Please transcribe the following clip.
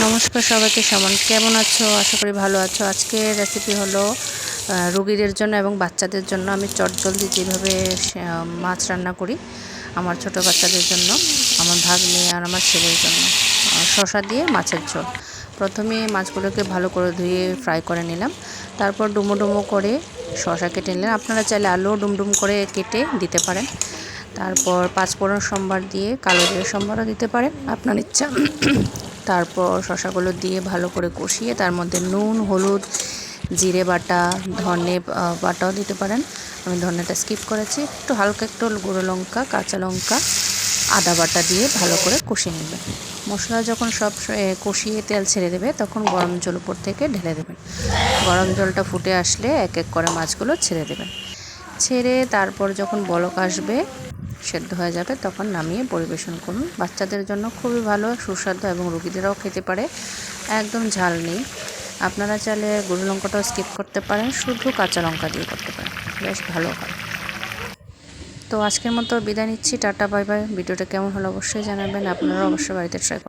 নমস্কার সবাইকে, কেমন আছো? আশা করি ভালো আছো। আজকের রেসিপি হলো রোগীদের জন্য এবং বাচ্চাদের জন্য আমি চটজলদি যেভাবে মাছ রান্না করি আমার ছোট বাচ্চাদের জন্য, আমার ভাগ্নে আর আমার ছেলের জন্য। শসা দিয়ে মাছের ঝোল। প্রথমে মাছগুলোকে ভালো করে ধুয়ে ফ্রাই করে নিলাম, তারপর ডুমো ডুমো করে শসা কেটে নিলাম। আপনারা চাইলে আলুও ডুমডুম করে কেটে দিতে পারেন। তারপর পাঁচফোড়ন সম্বার দিয়ে কালো জিরে সম্বারও দিতে পারেন, আপনার ইচ্ছা। তারপর শসাগুলো দিয়ে ভালো করে কষিয়ে তার মধ্যে নুন, হলুদ, জিরে বাটা, ধনে বাটাও দিতে পারেন। আমি ধনেটা স্কিপ করেছি। একটু হালকা একটু গুঁড়ো লঙ্কা, কাঁচা লঙ্কা, আদা বাটা দিয়ে ভালো করে কষিয়ে নেবেন। মশলা যখন সব কষিয়ে তেল ছেড়ে দেবে তখন গরম জল উপর থেকে ঢেলে দেবেন। গরম জলটা ফুটে আসলে এক এক করে মাছগুলো ছেড়ে দেবেন। ছেড়ে তারপর যখন বলক আসবে, সেদ্ধ হয়ে যাবে, তখন নামিয়ে পরিবেশন করুন। বাচ্চাদের জন্য খুবই ভালো, সুস্বাদু এবং রোগীদেরও খেতে পারে। একদম ঝাল নেই। আপনারা চাইলে গুঁড়ো লঙ্কাটাও স্কিপ করতে পারেন, শুধু কাঁচা লঙ্কা দিয়ে করতে পারেন, বেশ ভালো হয়। তো আজকের মতো বিদায় নিচ্ছি। Tata, bye bye. ভিডিওটা কেমন হলো অবশ্যই জানাবেন। আপনারা অবশ্যই বাড়িতে ট্রাই করুন।